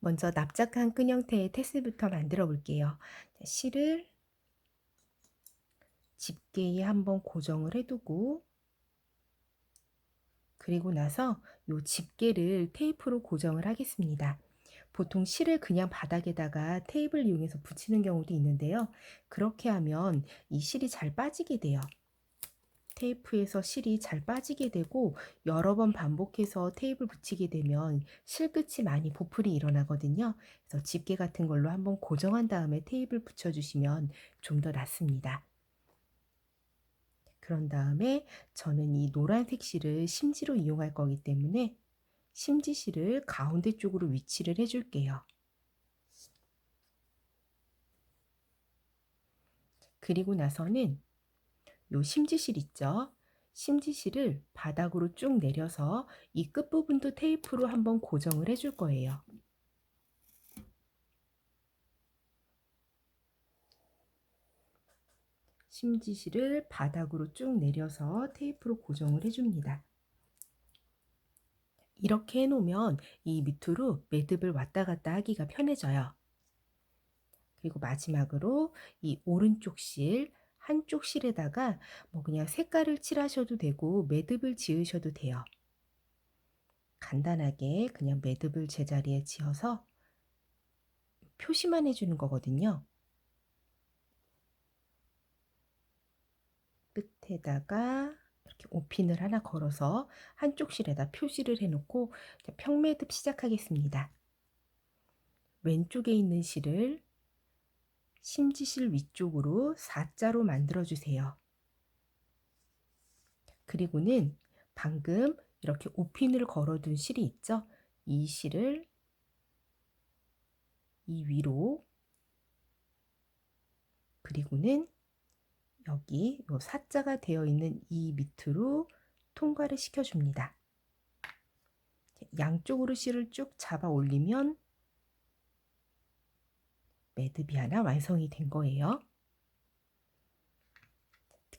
먼저 납작한 끈 형태의 테스부터 만들어 볼게요. 실을 집게에 한번 고정을 해두고, 그리고 나서 이 집게를 테이프로 고정을 하겠습니다. 보통 실을 그냥 바닥에다가 테이프를 이용해서 붙이는 경우도 있는데요. 그렇게 하면 이 실이 잘 빠지게 돼요. 테이프에서 실이 잘 빠지게 되고, 여러 번 반복해서 테이프를 붙이게 되면 실끝이 많이 보풀이 일어나거든요. 그래서 집게 같은 걸로 한번 고정한 다음에 테이프를 붙여주시면 좀 더 낫습니다. 그런 다음에 저는 이 노란색 실을 심지로 이용할 거기 때문에 심지 실을 가운데 쪽으로 위치를 해줄게요. 그리고 나서는 요 심지실 있죠? 심지실을 바닥으로 쭉 내려서 이 끝부분도 테이프로 한번 고정을 해줄 거예요. 심지실을 바닥으로 쭉 내려서 테이프로 고정을 해줍니다. 이렇게 해놓으면 이 밑으로 매듭을 왔다 갔다 하기가 편해져요. 그리고 마지막으로 이 오른쪽 실, 한쪽 실에다가 뭐 그냥 색깔을 칠하셔도 되고 매듭을 지으셔도 돼요. 간단하게 그냥 매듭을 제자리에 지어서 표시만 해주는 거거든요. 끝에다가 이렇게 오핀을 하나 걸어서 한쪽 실에다 표시를 해놓고 평매듭 시작하겠습니다. 왼쪽에 있는 실을 심지실 위쪽으로 4자로 만들어 주세요. 그리고는 방금 이렇게 오핀을 걸어둔 실이 있죠? 이 실을 이 위로, 그리고는 여기 요 4자가 되어 있는 이 밑으로 통과를 시켜줍니다. 양쪽으로 실을 쭉 잡아 올리면 매듭이 하나 완성이 된 거예요.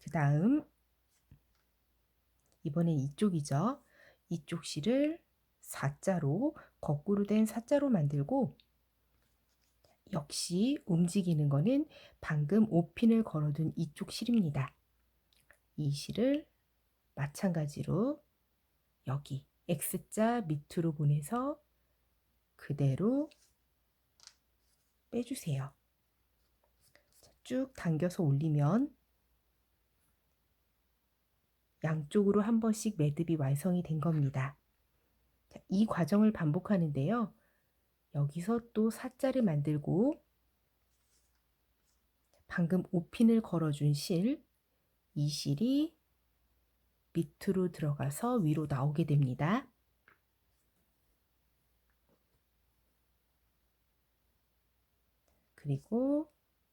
그 다음 이번엔 이쪽이죠. 이쪽 실을 4자로 거꾸로 된 4자로 만들고, 역시 움직이는 거는 방금 오핀을 걸어둔 이쪽 실입니다. 이 실을 마찬가지로 여기 X자 밑으로 보내서 그대로 빼주세요. 쭉 당겨서 올리면 양쪽으로 한 번씩 매듭이 완성이 된 겁니다. 이 과정을 반복하는데요. 여기서 또 4자를 만들고 방금 오핀을 걸어준 실, 이 실이 밑으로 들어가서 위로 나오게 됩니다. 그리고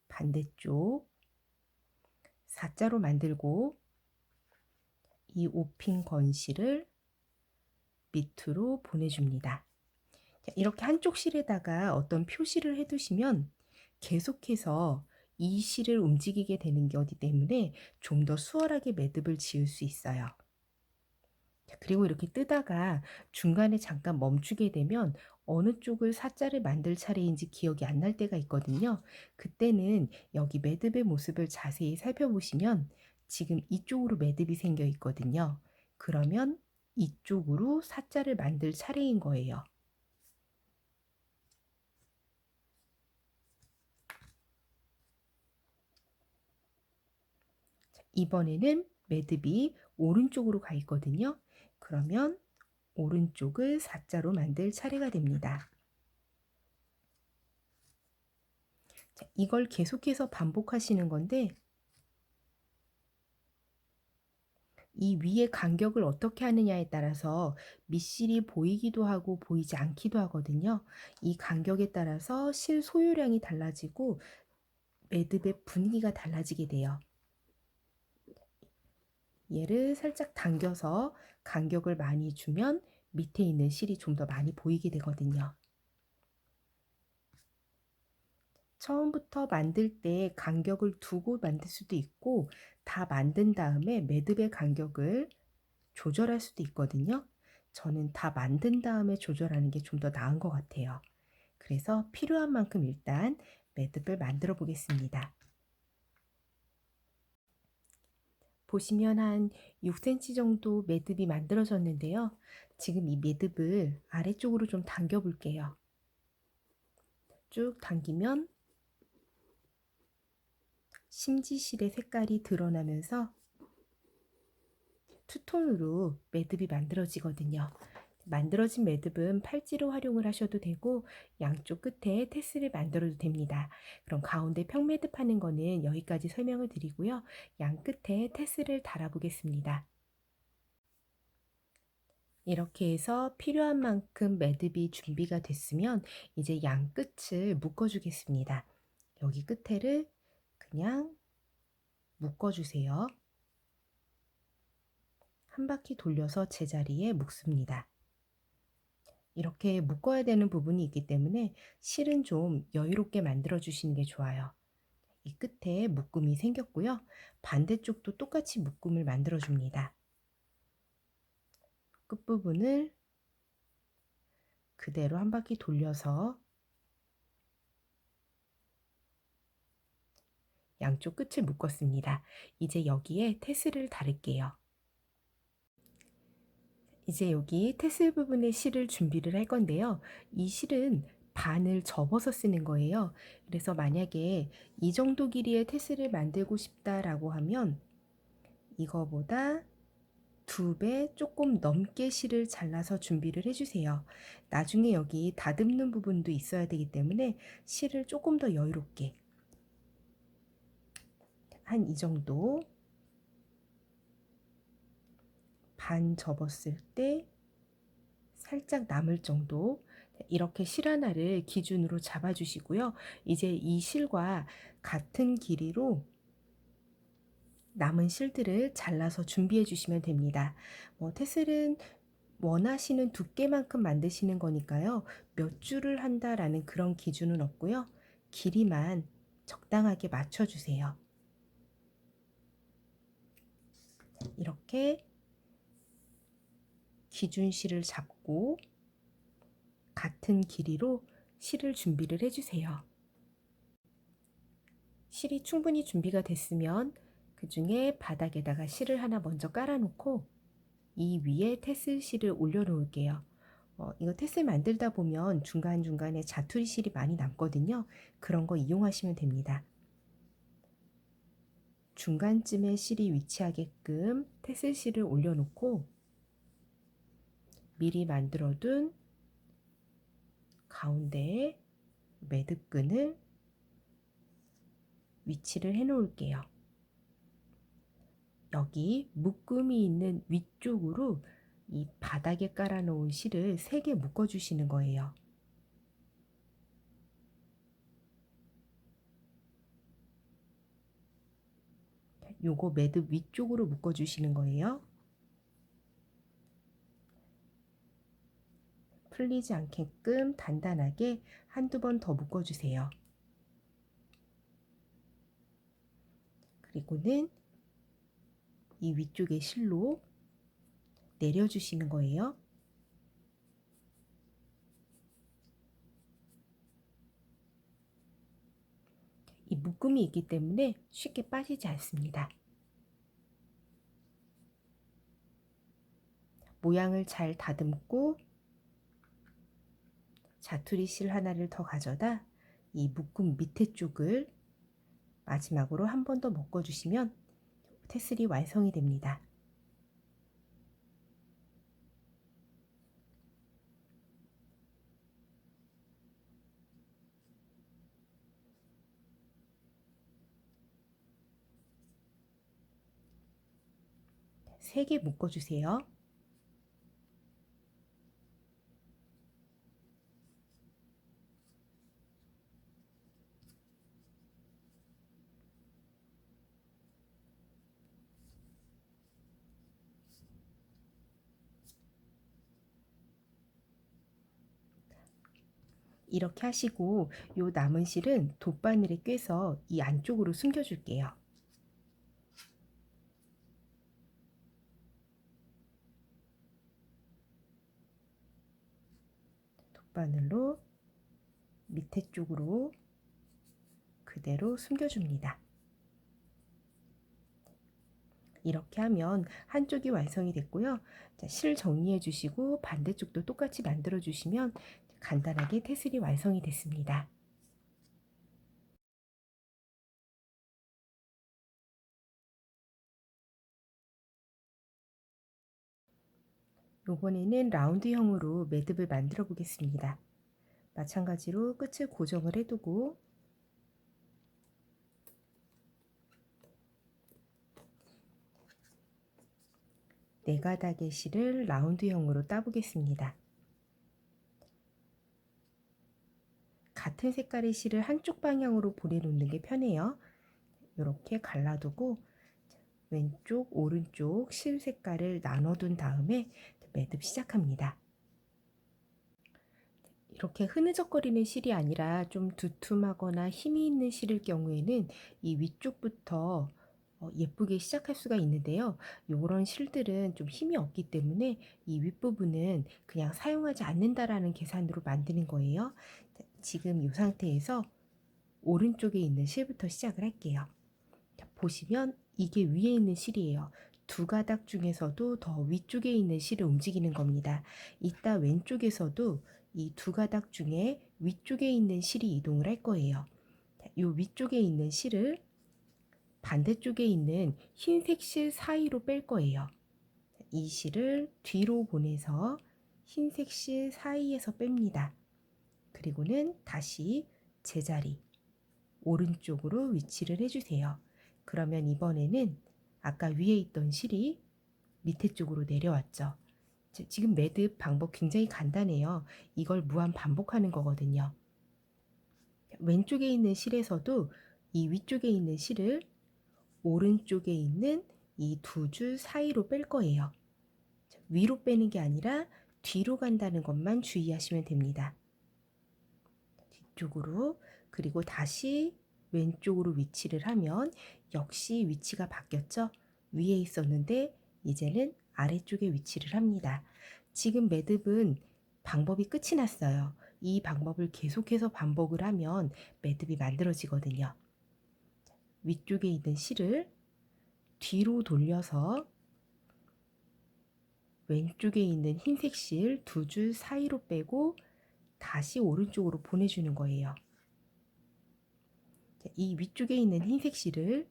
반대쪽 4자로 만들고 이 오핀 건실을 밑으로 보내줍니다. 이렇게 한쪽 실에다가 어떤 표시를 해두시면 계속해서 이 실을 움직이게 되는 거기 때문에 좀 더 수월하게 매듭을 지을 수 있어요. 그리고 이렇게 뜨다가 중간에 잠깐 멈추게 되면 어느 쪽을 사자를 만들 차례인지 기억이 안 날 때가 있거든요. 그때는 여기 매듭의 모습을 자세히 살펴보시면 지금 이쪽으로 매듭이 생겨 있거든요. 그러면 이쪽으로 사자를 만들 차례인 거예요. 이번에는 매듭이 오른쪽으로 가 있거든요. 그러면 오른쪽을 4자로 만들 차례가 됩니다. 자, 이걸 계속해서 반복하시는 건데 이 위의 간격을 어떻게 하느냐에 따라서 밑실이 보이기도 하고 보이지 않기도 하거든요. 이 간격에 따라서 실 소유량이 달라지고 매듭의 분위기가 달라지게 돼요. 얘를 살짝 당겨서 간격을 많이 주면 밑에 있는 실이 좀 더 많이 보이게 되거든요. 처음부터 만들 때 간격을 두고 만들 수도 있고 다 만든 다음에 매듭의 간격을 조절할 수도 있거든요. 저는 다 만든 다음에 조절하는 게 좀 더 나은 것 같아요. 그래서 필요한 만큼 일단 매듭을 만들어 보겠습니다. 보시면 한 6cm 정도 매듭이 만들어졌는데요. 지금 이 매듭을 아래쪽으로 좀 당겨 볼게요. 쭉 당기면 심지실의 색깔이 드러나면서 투톤으로 매듭이 만들어지거든요. 만들어진 매듭은 팔찌로 활용을 하셔도 되고 양쪽 끝에 테스를 만들어도 됩니다. 그럼 가운데 평매듭 하는 거는 여기까지 설명을 드리고요. 양 끝에 테스를 달아 보겠습니다. 이렇게 해서 필요한 만큼 매듭이 준비가 됐으면 이제 양 끝을 묶어 주겠습니다. 여기 끝에를 그냥 묶어 주세요. 한 바퀴 돌려서 제자리에 묶습니다. 이렇게 묶어야 되는 부분이 있기 때문에 실은 좀 여유롭게 만들어 주시는 게 좋아요. 이 끝에 묶음이 생겼고요. 반대쪽도 똑같이 묶음을 만들어 줍니다. 끝부분을 그대로 한 바퀴 돌려서 양쪽 끝을 묶었습니다. 이제 여기에 테스를 달을게요. 이제 여기 테슬 부분에 실을 준비를 할 건데요. 이 실은 반을 접어서 쓰는 거예요. 그래서 만약에 이 정도 길이의 테슬을 만들고 싶다라고 하면 이거보다 2배 조금 넘게 실을 잘라서 준비를 해주세요. 나중에 여기 다듬는 부분도 있어야 되기 때문에 실을 조금 더 여유롭게 한 이 정도 반 접었을 때 살짝 남을 정도 이렇게 실 하나를 기준으로 잡아 주시고요. 이제 이 실과 같은 길이로 남은 실들을 잘라서 준비해 주시면 됩니다. 테슬은 원하시는 두께만큼 만드시는 거니까요. 몇 줄을 한다라는 그런 기준은 없고요. 길이만 적당하게 맞춰 주세요. 이렇게 기준실을 잡고 같은 길이로 실을 준비를 해주세요. 실이 충분히 준비가 됐으면 그 중에 바닥에다가 실을 하나 먼저 깔아 놓고 이 위에 테슬 실을 올려 놓을게요. 이거 테슬 만들다 보면 중간중간에 자투리 실이 많이 남거든요. 그런 거 이용하시면 됩니다. 중간쯤에 실이 위치하게끔 테슬 실을 올려 놓고 미리 만들어 둔 가운데에 매듭끈을 위치를 해 놓을게요. 여기 묶음이 있는 위쪽으로 이 바닥에 깔아 놓은 실을 3개 묶어 주시는 거예요. 요거 매듭 위쪽으로 묶어 주시는 거예요. 풀리지 않게끔 단단하게 한두 번 더 묶어 주세요. 그리고는 이 위쪽의 실로 내려 주시는 거예요. 이 묶음이 있기 때문에 쉽게 빠지지 않습니다. 모양을 잘 다듬고 자투리 실 하나를 더 가져다 이 묶음 밑에 쪽을 마지막으로 한 번 더 묶어 주시면 테슬이 완성이 됩니다. 세 개 묶어 주세요. 이렇게 하시고 요 남은 실은 돗바늘에 꿰서 이 안쪽으로 숨겨 줄게요. 돗바늘로 밑에 쪽으로 그대로 숨겨줍니다. 이렇게 하면 한쪽이 완성이 됐고요. 자, 실 정리해 주시고 반대쪽도 똑같이 만들어 주시면 간단하게 테슬이 완성이 됐습니다. 이번에는 라운드형으로 매듭을 만들어 보겠습니다. 마찬가지로 끝을 고정을 해두고 네 가닥의 실을 라운드형으로 따보겠습니다. 같은 색깔의 실을 한쪽 방향으로 보내놓는 게 편해요. 이렇게 갈라두고 왼쪽, 오른쪽 실 색깔을 나눠둔 다음에 매듭 시작합니다. 이렇게 흐느적거리는 실이 아니라 좀 두툼하거나 힘이 있는 실일 경우에는 이 위쪽부터 예쁘게 시작할 수가 있는데요. 이런 실들은 좀 힘이 없기 때문에 이 윗부분은 그냥 사용하지 않는다라는 계산으로 만드는 거예요. 지금 이 상태에서 오른쪽에 있는 실부터 시작을 할게요. 보시면 이게 위에 있는 실이에요. 두 가닥 중에서도 더 위쪽에 있는 실을 움직이는 겁니다. 이따 왼쪽에서도 이 두 가닥 중에 위쪽에 있는 실이 이동을 할 거예요. 이 위쪽에 있는 실을 반대쪽에 있는 흰색 실 사이로 뺄 거예요. 이 실을 뒤로 보내서 흰색 실 사이에서 뺍니다. 그리고는 다시 제자리 오른쪽으로 위치를 해주세요. 그러면 이번에는 아까 위에 있던 실이 밑에 쪽으로 내려왔죠. 지금 매듭 방법 굉장히 간단해요. 이걸 무한 반복하는 거거든요. 왼쪽에 있는 실에서도 이 위쪽에 있는 실을 오른쪽에 있는 이 두 줄 사이로 뺄 거예요. 위로 빼는 게 아니라 뒤로 간다는 것만 주의하시면 됩니다. 뒤쪽으로 그리고 다시 왼쪽으로 위치를 하면 역시 위치가 바뀌었죠. 위에 있었는데 이제는 아래쪽에 위치를 합니다. 지금 매듭은 방법이 끝이 났어요. 이 방법을 계속해서 반복을 하면 매듭이 만들어지거든요. 위쪽에 있는 실을 뒤로 돌려서 왼쪽에 있는 흰색 실 두 줄 사이로 빼고 다시 오른쪽으로 보내주는 거예요. 이 위쪽에 있는 흰색 실을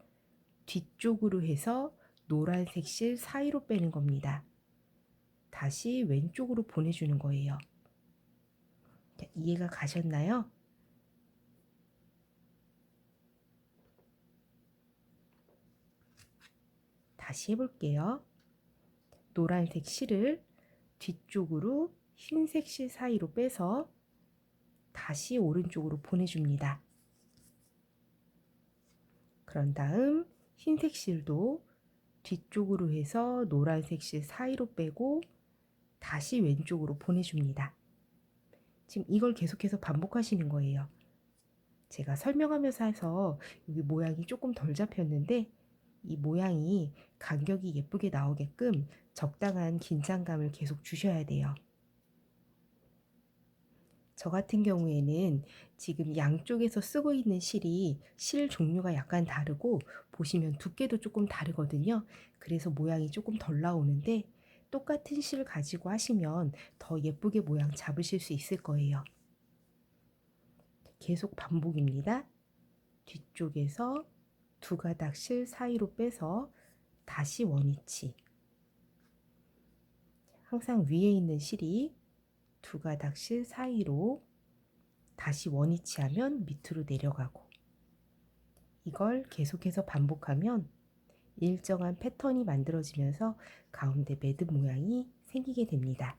뒤쪽으로 해서 노란색 실 사이로 빼는 겁니다. 다시 왼쪽으로 보내주는 거예요. 이해가 가셨나요? 다시 해볼게요. 노란색 실을 뒤쪽으로 흰색 실 사이로 빼서 다시 오른쪽으로 보내줍니다. 그런 다음 흰색 실도 뒤쪽으로 해서 노란색 실 사이로 빼고 다시 왼쪽으로 보내줍니다. 지금 이걸 계속해서 반복하시는 거예요. 제가 설명하면서 해서 여기 모양이 조금 덜 잡혔는데 이 모양이 간격이 예쁘게 나오게끔 적당한 긴장감을 계속 주셔야 돼요. 저 같은 경우에는 지금 양쪽에서 쓰고 있는 실이 실 종류가 약간 다르고 보시면 두께도 조금 다르거든요. 그래서 모양이 조금 덜 나오는데 똑같은 실 가지고 하시면 더 예쁘게 모양 잡으실 수 있을 거예요. 계속 반복입니다. 뒤쪽에서 두 가닥 실 사이로 빼서 다시 원위치. 항상 위에 있는 실이 두 가닥 실 사이로 다시 원위치하면 밑으로 내려가고 이걸 계속해서 반복하면 일정한 패턴이 만들어지면서 가운데 매듭 모양이 생기게 됩니다.